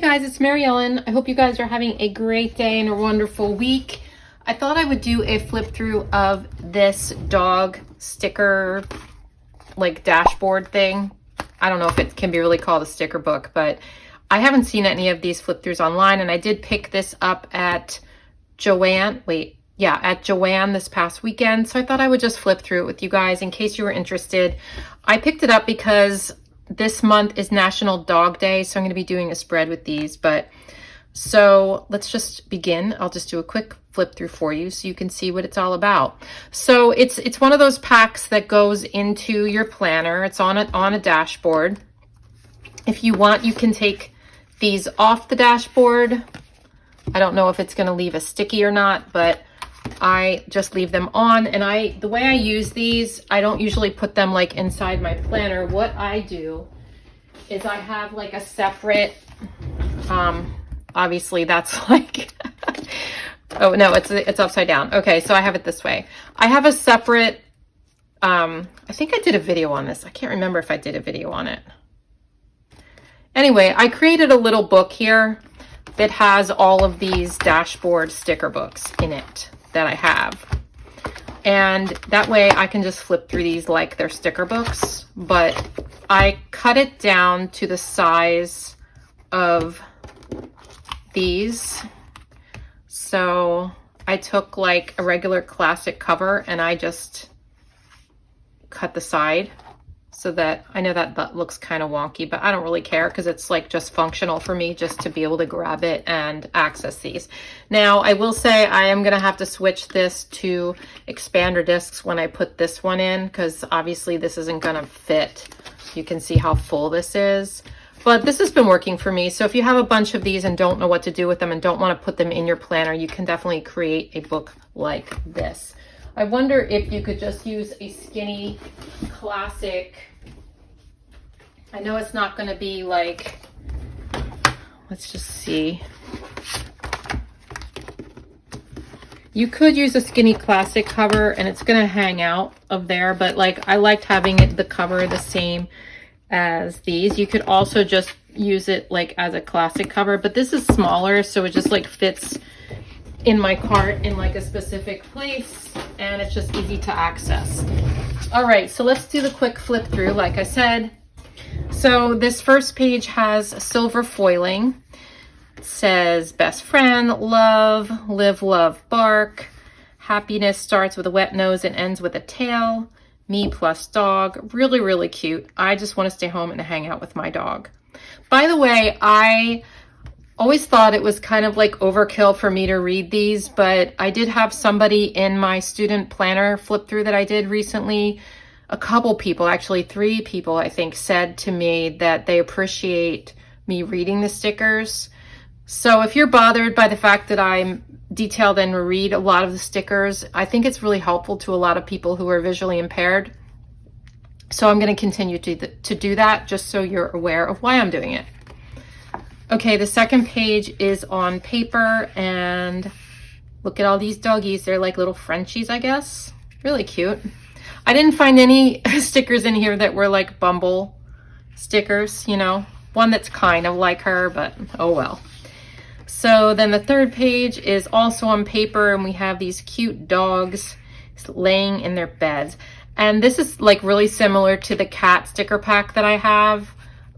guys, it's Mary Ellen. I hope you guys are having a great day and a wonderful week. I thought I would do a flip through of this dog sticker, like dashboard thing. I don't know if it can be really called a sticker book, but I haven't seen any of these flip throughs online, and I did pick this up at Joann this past weekend. So I thought I would just flip through it with you guys in case you were interested. I picked it up because this month is National Dog Day, so I'm going to be doing a spread with these. But so let's just begin. I'll just do a quick flip through for you so you can see what it's all about. So it's one of those packs that goes into your planner. It's on a dashboard. If you want, you can take these off the dashboard. I don't know if it's going to leave a sticky or not, but I just leave them on. And the way I use these, I don't usually put them like inside my planner. What I do is I have like a separate, obviously that's like, oh no, it's upside down. Okay, so I have it this way. I have a separate, I think I did a video on this. I can't remember if I did a video on it. Anyway, I created a little book here that has all of these dashboard sticker books in it that I have. And that way I can just flip through these like they're sticker books, but I cut it down to the size of these. So I took like a regular classic cover and I just cut the side so that, I know that looks kind of wonky, but I don't really care because it's like just functional for me just to be able to grab it and access these. Now, I will say I am going to have to switch this to expander discs when I put this one in because obviously this isn't going to fit. You can see how full this is. But this has been working for me. So if you have a bunch of these and don't know what to do with them and don't want to put them in your planner, you can definitely create a book like this. I wonder if you could just use a skinny classic. I know it's not going to be like, let's just see. You could use a skinny classic cover and it's going to hang out of there, but like I liked having it, the cover the same as these. You could also just use it like as a classic cover, but this is smaller, so it just like fits in my cart in like a specific place and it's just easy to access. All right, so let's do the quick flip through. Like I said, so this first page has silver foiling. It says best friend, love, live, love, bark. Happiness starts with a wet nose and ends with a tail. Me plus dog. Really, really cute. I just want to stay home and hang out with my dog. By the way, I always thought it was kind of like overkill for me to read these, but I did have somebody in my student planner flip through that I did recently. A couple people, actually 3 people, I think, said to me that they appreciate me reading the stickers. So if you're bothered by the fact that I'm detailed and read a lot of the stickers, I think it's really helpful to a lot of people who are visually impaired. So I'm going to continue to do that just so you're aware of why I'm doing it. Okay, the second page is on paper, and look at all these doggies. They're like little Frenchies, I guess. Really cute. I didn't find any stickers in here that were like Bumble stickers, you know, one that's kind of like her, but oh well. So then the third page is also on paper, and we have these cute dogs laying in their beds. And this is like really similar to the cat sticker pack that I have.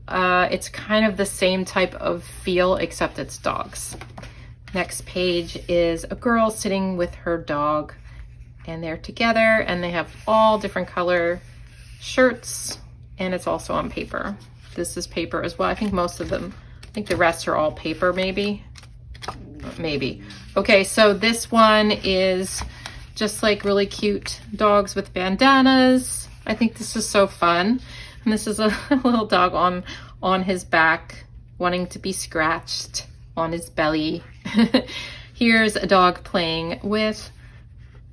It's kind of the same type of feel, except it's dogs. Next page is a girl sitting with her dog, and they're together, and they have all different color shirts, and it's also on paper. This is paper as well. I think most of them, I think the rest are all paper, maybe. Okay, so this one is just like really cute dogs with bandanas. I think this is so fun. And this is a little dog on his back wanting to be scratched on his belly. Here's a dog playing with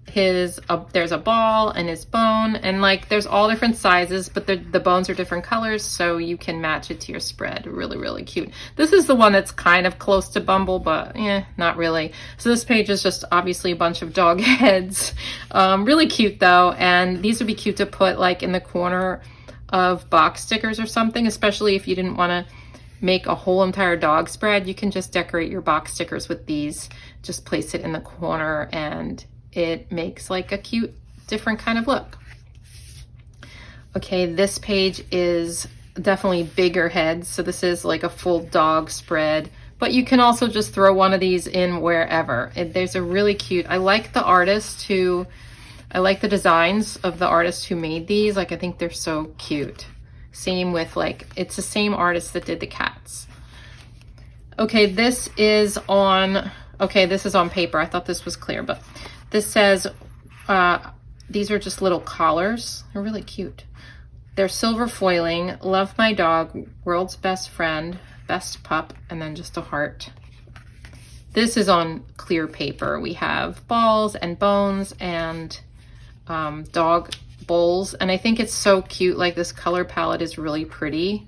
his, there's a ball and his bone, and like there's all different sizes, but the bones are different colors, so you can match it to your spread. Really, really cute. This is the one that's kind of close to Bumble, but not really. So this page is just obviously a bunch of dog heads. Really cute though, and these would be cute to put like in the corner of box stickers or something, especially if you didn't want to make a whole entire dog spread, you can just decorate your box stickers with these. Just place it in the corner and it makes like a cute, different kind of look. Okay, this page is definitely bigger heads. So this is like a full dog spread, but you can also just throw one of these in wherever. There's a really cute, I like the artist who, I like the designs of the artist who made these. Like, I think they're so cute. Same with like, it's the same artist that did the cats. Okay, this is on paper. I thought this was clear, but this says, these are just little collars. They're really cute. They're silver foiling, love my dog, world's best friend, best pup, and then just a heart. This is on clear paper. We have balls and bones and dog bowls, and I think it's so cute. Like, this color palette is really pretty,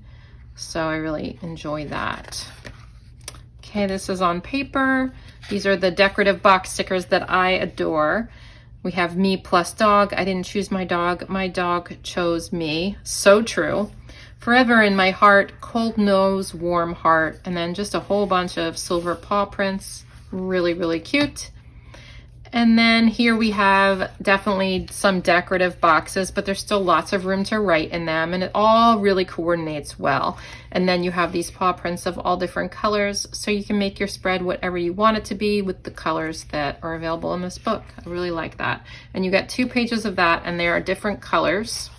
so I really enjoy that. Okay, this is on paper. These are the decorative box stickers that I adore. We have me plus dog. I didn't choose my dog chose me. So true. Forever in my heart, cold nose, warm heart, and then just a whole bunch of silver paw prints. Really, really cute. And then here we have definitely some decorative boxes, but there's still lots of room to write in them, and it all really coordinates well. And then you have these paw prints of all different colors, so you can make your spread whatever you want it to be with the colors that are available in this book. I really like that. And you get 2 pages of that, and they are different colors.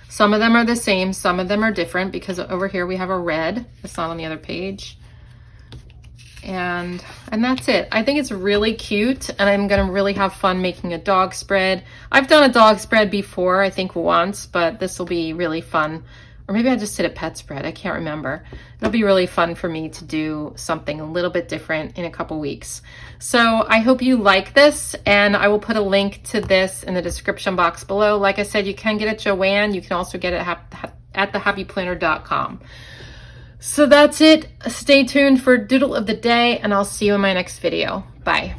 Some of them are the same, some of them are different, because over here we have a red. It's not on the other page. And that's it. I think it's really cute, and I'm gonna really have fun making a dog spread. I've done a dog spread before, I think once, but this will be really fun. Or maybe I just did a pet spread, I can't remember. It'll be really fun for me to do something a little bit different in a couple weeks. So I hope you like this, and I will put a link to this in the description box below. Like I said, you can get it at Joann. You can also get it at thehappyplanner.com. So that's it. Stay tuned for Doodle of the Day, and I'll see you in my next video. Bye.